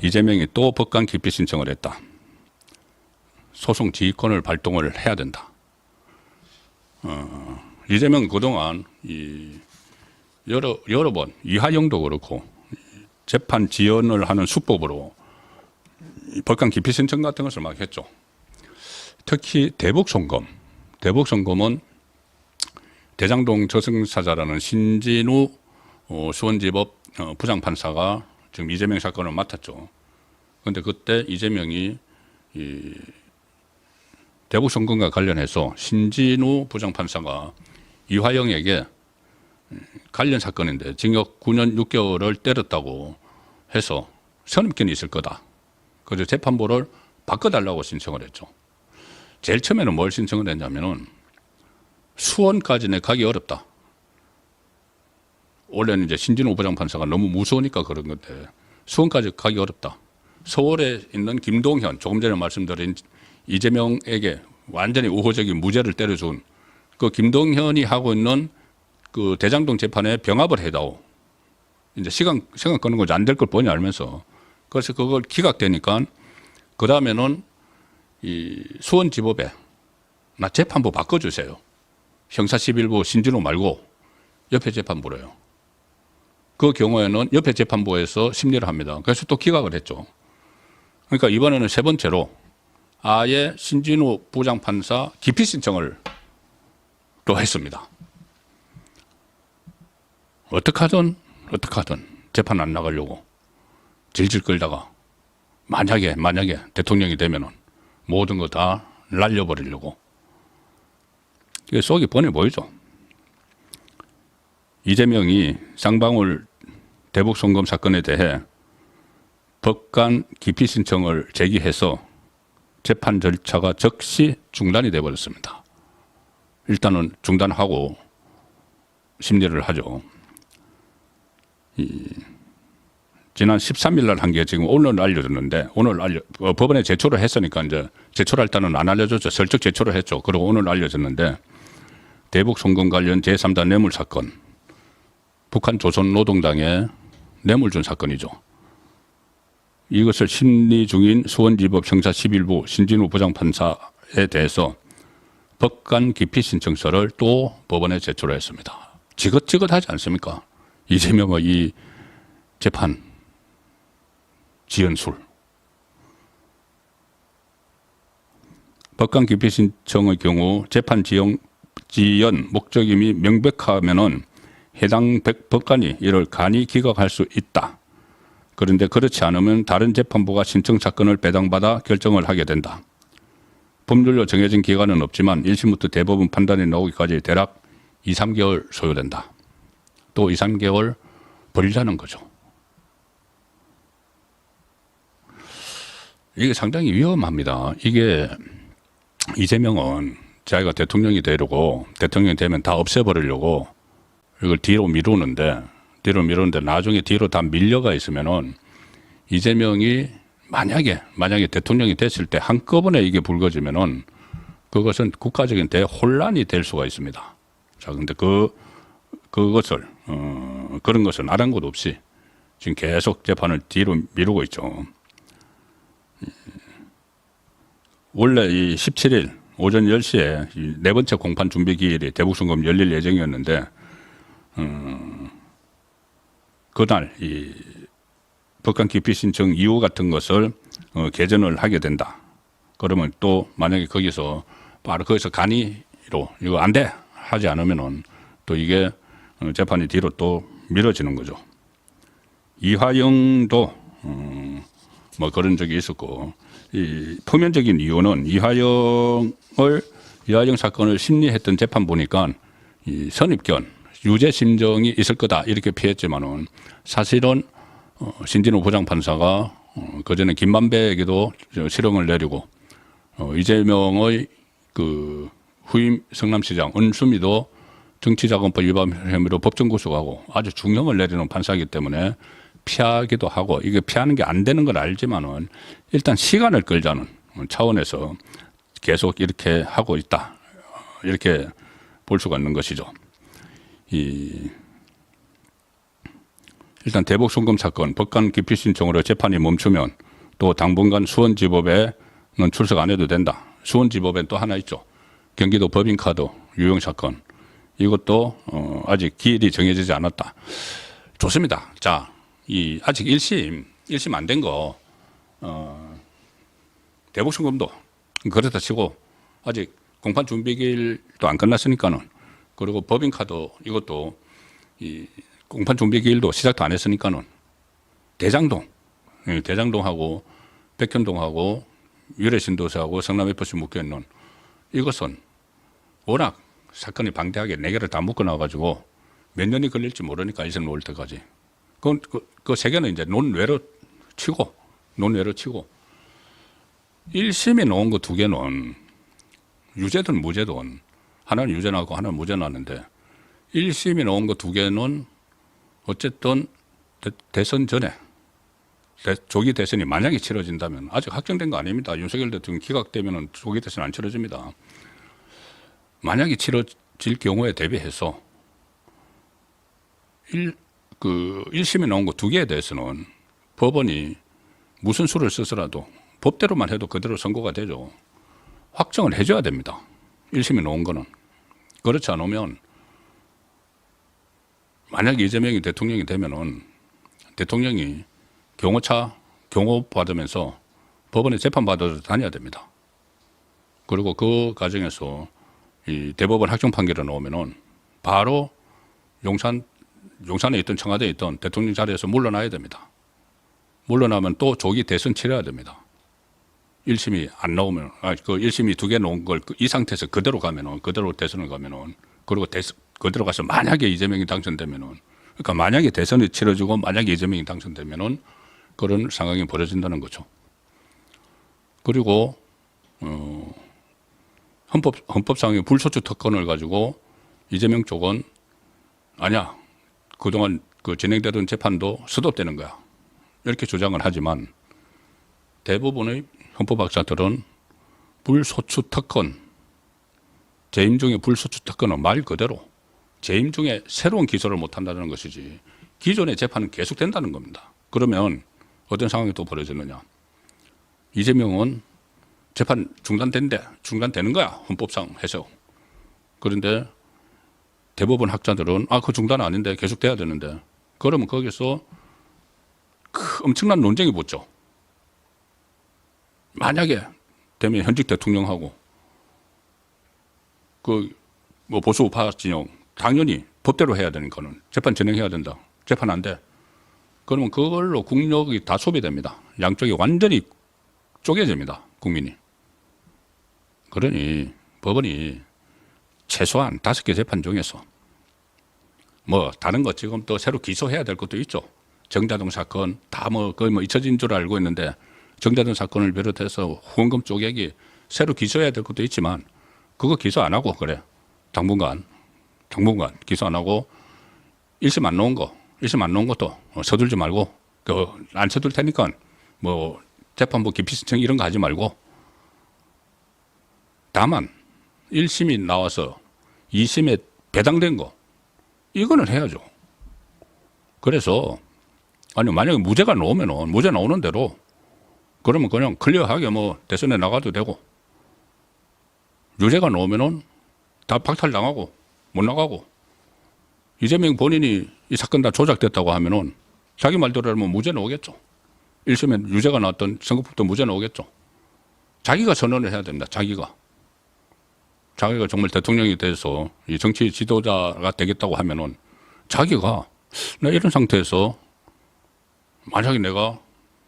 이재명이 또 법관 기피 신청을 했다. 소송 지휘권을 발동을 해야 된다. 이재명은 그동안 여러 번 이하영도 그렇고 재판 지연을 하는 수법으로 법관 기피 신청 같은 것을 막 했죠. 특히 대북송검은 대장동 저승사자라는 신진우 수원지법 부장판사가 지금 이재명 사건을 맡았죠. 그런데 그때 이재명이 대북송검과 관련해서 신진우 부장판사가 이화영에게 관련 사건인데 징역 9년 6개월을 때렸다고 해서 선입견이 있을 거다. 그래서 재판부를 바꿔달라고 신청을 했죠. 제일 처음에는 뭘 신청을 했냐면은 수원까지는 가기 어렵다. 원래는 이제 신진호 부장판사가 너무 무서우니까 그런 건데 수원까지 가기 어렵다. 서울에 있는 김동현, 조금 전에 말씀드린 이재명에게 완전히 우호적인 무죄를 때려준 그 김동현이 하고 있는 그 대장동 재판에 병합을 해다오. 이제 시간 끄는 거지 안 될 걸 뻔히 알면서. 그래서 그걸 기각되니까 그 다음에는 이 수원지법에 나 재판부 바꿔주세요. 형사 11부 신진호 말고 옆에 재판부래요. 그 경우에는 옆에 재판부에서 심리를 합니다. 그래서 또 기각을 했죠. 그러니까 이번에는 세 번째로 아예 신진호 부장판사 기피 신청을 또 했습니다. 어떡하든 재판 안 나가려고 질질 끌다가 만약에 대통령이 되면은 모든 거 다 날려버리려고. 이게 속이 뻔해 보이죠. 이재명이 쌍방울 대북송검 사건에 대해 법관 기피 신청을 제기해서 재판 절차가 즉시 중단이 되어버렸습니다. 일단은 중단하고 심리를 하죠. 지난 13일 날 한 게 지금 오늘 알려줬는데 법원에 제초를 했으니까 이제 제초를 일단은 안 알려줬죠. 설적 제초를 했죠. 그리고 오늘 알려졌는데 대북 송금 관련 제3자 뇌물 사건, 북한 조선노동당에 뇌물 준 사건이죠. 이것을 심리 중인 수원지법 형사 11부 신진우 부장판사에 대해서 법관 기피 신청서를 또 법원에 제출을 했습니다. 지긋지긋하지 않습니까? 이재명의 이 재판 지연술. 법관 기피 신청의 경우 재판 지연 목적임이 명백하면은 해당 법관이 이를 간이 기각할 수 있다. 그런데 그렇지 않으면 다른 재판부가 신청 사건을 배당받아 결정을 하게 된다. 법률로 정해진 기간은 없지만 1심부터 대법원 판단이 나오기까지 대략 2, 3개월 소요된다. 또 2, 3개월 벌자는 거죠. 이게 상당히 위험합니다. 이게 이재명은 자기가 대통령이 되려고 대통령이 되면 다 없애버리려고 이걸 뒤로 미루는데 나중에 뒤로 다 밀려가 있으면은 이재명이 만약에 대통령이 됐을 때 한꺼번에 이게 불거지면은 그것은 국가적인 대혼란이 될 수가 있습니다. 자, 근데 그것을 그런 것은 아랑곳 없이 지금 계속 재판을 뒤로 미루고 있죠. 원래 이 17일 오전 10시에 네 번째 공판 준비 기일이 대북송검 열릴 예정이었는데 그날 이 법관 기피 신청 이유 같은 것을 개전을 하게 된다. 그러면 또 만약에 거기서 간이로 이거 안 돼 하지 않으면은 또 이게 재판이 뒤로 또 미뤄지는 거죠. 이화영도 뭐 그런 적이 있었고 이 표면적인 이유는 이화영 사건을 심리했던 재판 보니까 이 선입견 유죄 심정이 있을 거다 이렇게 피했지만은 사실은 신진호 부장판사가 그전에 김만배에게도 실형을 내리고 이재명의 그 후임 성남시장 은수미도 정치자금법 위반 혐의로 법정 구속하고 아주 중형을 내리는 판사이기 때문에 피하기도 하고 이게 피하는 게 안 되는 걸 알지만은 일단 시간을 끌자는 차원에서 계속 이렇게 하고 있다 이렇게 볼 수가 있는 것이죠. 일단 대북 송금 사건 법관 기피 신청으로 재판이 멈추면 또 당분간 수원지법에는 출석 안 해도 된다. 수원지법엔 또 하나 있죠. 경기도 법인카드 유용 사건. 이것도 아직 기일이 정해지지 않았다. 좋습니다. 자, 아직 1심 안 된 거 대북 송금도 그렇다 치고 아직 공판 준비기일도 안 끝났으니까는, 그리고 법인카드 이것도 공판 준비기일도 시작도 안 했으니까는 대장동하고 백현동하고 유래신도시하고 성남FC 묶여있는 이것은 워낙 사건이 방대하게 4개를 다 묶어놔가지고 몇 년이 걸릴지 모르니까 1심 놓을 때까지. 그 3개는 이제 논외로 치고 1심에 놓은 거 2개는 유죄든 무죄든, 하나는 유죄 나고 하나는 무죄 나는데 1심에 놓은 거 2개는 어쨌든 대선 전에 조기 대선이 만약에 치러진다면, 아직 확정된 거 아닙니다. 윤석열 대통령 기각되면 조기 대선 안 치러집니다. 만약에 치러질 경우에 대비해서 1심에 나온 거 2개에 대해서는 법원이 무슨 수를 써서라도 법대로만 해도 그대로 선고가 되죠. 확정을 해줘야 됩니다. 1심에 나온 거는. 그렇지 않으면 만약에 이재명이 대통령이 되면은 대통령이 경호 받으면서 법원에 재판받아서 다녀야 됩니다. 그리고 그 과정에서 이 대법원 확정 판결을 나오면은 바로 용산에 있던 청와대에 있던 대통령 자리에서 물러나야 됩니다. 물러나면 또 조기 대선 치러야 됩니다. 1심이 안 나오면, 그 1심이 2개 놓은 걸 이 상태에서 그대로 가면은, 그대로 대선을 가면은, 그리고 그대로 가서 만약에 이재명이 당선되면은, 그러니까 만약에 대선이 치러지고 만약에 이재명이 당선되면은 그런 상황이 벌어진다는 거죠. 그리고 헌법상의 불소추 특권을 가지고 이재명 쪽은 아니야, 그동안 그 진행되던 재판도 스톱되는 거야, 이렇게 주장을 하지만 대부분의 헌법학자들은 불소추 특권, 재임 중에 불소추 특권은 말 그대로 재임 중에 새로운 기소를 못 한다는 것이지 기존의 재판은 계속된다는 겁니다. 그러면 어떤 상황이 또 벌어지느냐. 이재명은 재판 중단되는 거야, 헌법상 해서. 그런데 대법원 학자들은 그 중단 아닌데 계속돼야 되는데, 그러면 거기서 엄청난 논쟁이 붙죠. 만약에 되면 현직 대통령하고 뭐 보수 우파 진영 당연히 법대로 해야 되는 거는 재판 진행해야 된다. 재판 안 돼. 그러면 그걸로 국력이 다 소비됩니다. 양쪽이 완전히 쪼개집니다, 국민이. 그러니 법원이 최소한 5개 재판 중에서 뭐 다른 거 지금 또 새로 기소해야 될 것도 있죠. 정자동 사건 다 거의 잊혀진 줄 알고 있는데, 정자동 사건을 비롯해서 후원금 쪼개기 새로 기소해야 될 것도 있지만 그거 기소 안 하고, 그래, 당분간 기소 안 하고 1심 안 놓은 것도 서둘지 말고, 안 서둘 테니까 뭐 재판부 기피 신청 이런 거 하지 말고, 다만 1심이 나와서 2심에 배당된 거 이거는 해야죠. 그래서 만약에 무죄가 나오면은 무죄 나오는 대로 그러면 그냥 클리어하게 뭐 대선에 나가도 되고, 유죄가 나오면은 다 박탈당하고 못 나가고, 이재명 본인이 이 사건 다 조작됐다고 하면은 자기 말대로 하면 무죄 나오겠죠. 1심에 유죄가 나왔던 선거법도 무죄 나오겠죠. 자기가 선언을 해야 됩니다. 자기가 정말 대통령이 돼서 이 정치 지도자가 되겠다고 하면은 자기가 나 이런 상태에서 만약에 내가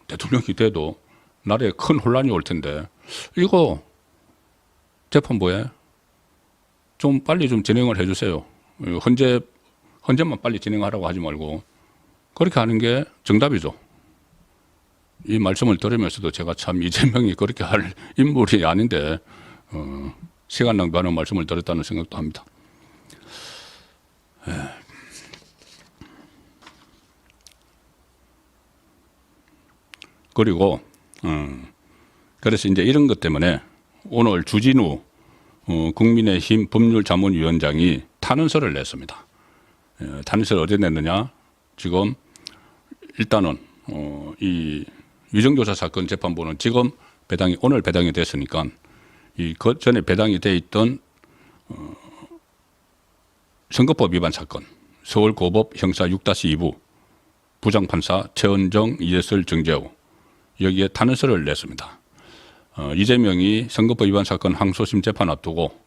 대통령이 돼도 나라에 큰 혼란이 올 텐데 이거 재판부에 좀 빨리 좀 진행을 해주세요. 헌재만 빨리 진행하라고 하지 말고 그렇게 하는 게 정답이죠. 이 말씀을 들으면서도 제가 참 이재명이 그렇게 할 인물이 아닌데 시간 낭비하는 말씀을 드렸다는 생각도 합니다. 그리고 그래서 이제 이런 것 때문에 오늘 주진우 국민의힘 법률자문위원장이 탄원서를 냈습니다. 탄원서를 어디 냈느냐? 지금 일단은 이 위정교사 사건 재판부는 지금 오늘 배당이 됐으니까 이 그 전에 배당이 돼 있던 선거법 위반 사건 서울고법 형사 6-2부 부장판사 최은정, 이재설, 정재호 여기에 탄원서를 냈습니다. 이재명이 선거법 위반 사건 항소심 재판 앞두고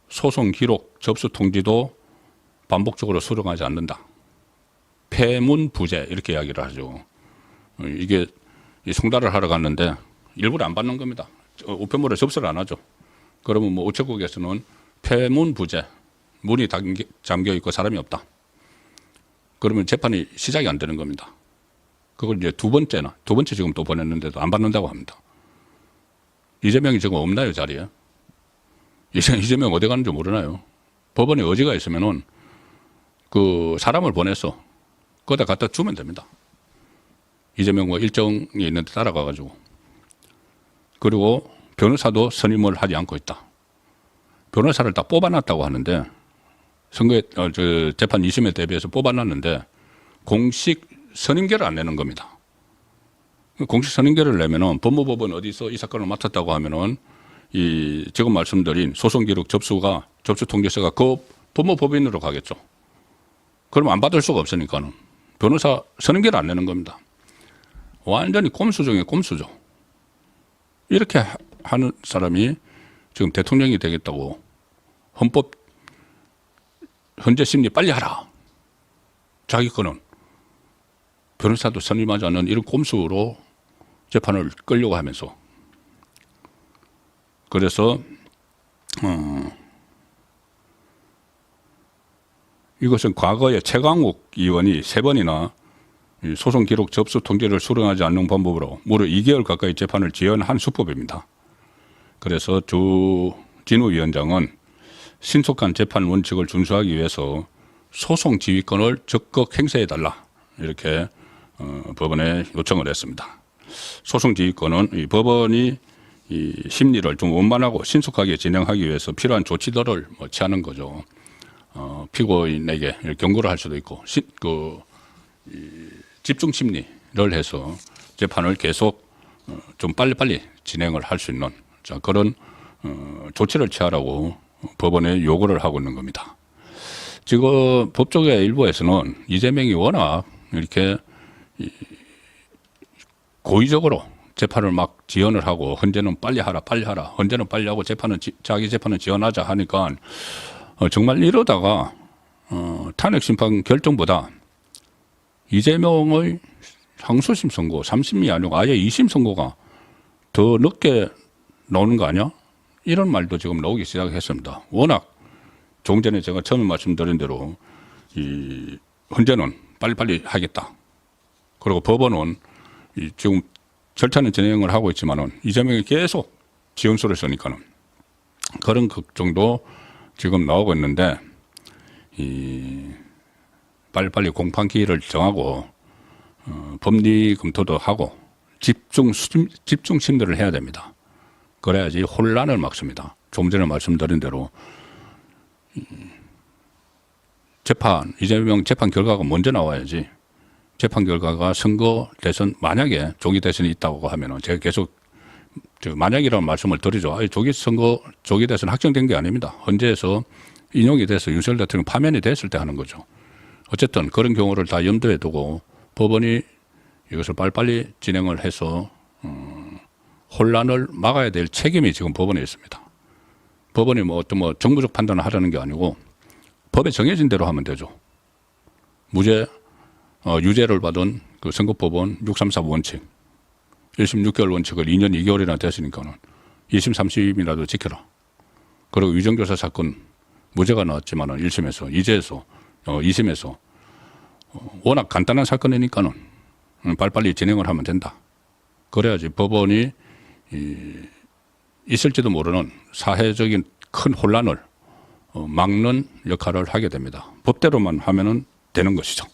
소송 기록 접수 통지도 반복적으로 수령하지 않는다. 폐문부재 이렇게 이야기를 하죠. 이게 송달을 하러 갔는데 일부러 안 받는 겁니다. 우편물에 접수를 안 하죠. 그러면 뭐 우체국에서는 폐문부재, 문이 잠겨 있고 사람이 없다. 그러면 재판이 시작이 안 되는 겁니다. 그걸 이제 두 번째 지금 또 보냈는데도 안 받는다고 합니다. 이재명이 지금 없나요, 자리에? 이재명 어디 가는지 모르나요? 법원에 의지가 있으면은 그 사람을 보내서 거기다 갖다 주면 됩니다. 이재명 뭐 일정이 있는데 따라가가지고. 그리고 변호사도 선임을 하지 않고 있다. 변호사를 다 뽑아놨다고 하는데 선거에 재판 2심에 대비해서 뽑아놨는데 공식 선임계를 안 내는 겁니다. 공식 선임계를 내면은 법무법원 어디서 이 사건을 맡았다고 하면은 이 지금 말씀드린 소송기록 접수 통지서가 그 법무법인으로 가겠죠. 그럼 안 받을 수가 없으니까는 변호사 선임계를 안 내는 겁니다. 완전히 꼼수 중에 꼼수죠. 이렇게 하는 사람이 지금 대통령이 되겠다고 헌재 심리 빨리 하라. 자기 거는 변호사도 선임하지 않는 이런 꼼수로 재판을 끌려고 하면서 그래서 이것은 과거에 최강욱 의원이 3번이나 소송 기록 접수 통지를 수령하지 않는 방법으로 무려 2개월 가까이 재판을 지연한 수법입니다. 그래서 진우 위원장은 신속한 재판 원칙을 준수하기 위해서 소송 지휘권을 적극 행사해달라 이렇게 법원에 요청을 했습니다. 소송 지휘권은 이 법원이 이 심리를 좀 원만하고 신속하게 진행하기 위해서 필요한 조치들을 취하는 거죠. 피고인에게 경고를 할 수도 있고 집중 심리를 해서 재판을 계속 좀 빨리빨리 진행을 할 수 있는 그런 조치를 취하라고 법원에 요구를 하고 있는 겁니다. 지금 법조계 일부에서는 이재명이 워낙 이렇게 고의적으로 재판을 막 지연을 하고 헌재는 빨리 하라 헌재는 빨리 하고 자기 재판은 지연하자 하니까 정말 이러다가 탄핵 심판 결정보다 이재명의 항소심 선고 3심이 아니고 아예 2심 선고가 더 늦게 나오는 거 아니야? 이런 말도 지금 나오기 시작했습니다. 워낙 조금 전에 제가 처음에 말씀드린 대로 이 헌재는 빨리빨리 하겠다. 그리고 법원은 지금 절차는 진행을 하고 있지만은 이재명이 계속 지연소를 쓰니까는 그런 걱정도 지금 나오고 있는데 빨리빨리 공판 기일을 정하고 법리 검토도 하고 집중 심리를 해야 됩니다. 그래야지 혼란을 막습니다. 조금 전에 말씀드린 대로 이재명 재판 결과가 먼저 나와야지 재판 결과가 선거 대선 만약에 조기 대선이 있다고 하면은 제가 계속 만약이라는 말씀을 드리죠. 조기 대선 확정된 게 아닙니다. 헌재에서 인용이 돼서 윤석열 대통령 파면이 됐을 때 하는 거죠. 어쨌든 그런 경우를 다 염두에 두고 법원이 이것을 빨리빨리 진행을 해서 혼란을 막아야 될 책임이 지금 법원에 있습니다. 법원이 정무적 판단을 하라는 게 아니고 법에 정해진 대로 하면 되죠. 유죄를 받은 그 선거법원 634 원칙 1심 6개월 원칙을 2년 2개월이나 됐으니까는 2심 3심이라도 지켜라. 그리고 위정교사 사건 무죄가 나왔지만은 1심에서 2심에서 워낙 간단한 사건이니까는 빨리빨리 진행을 하면 된다. 그래야지 법원이 있을지도 모르는 사회적인 큰 혼란을 막는 역할을 하게 됩니다. 법대로만 하면은 되는 것이죠.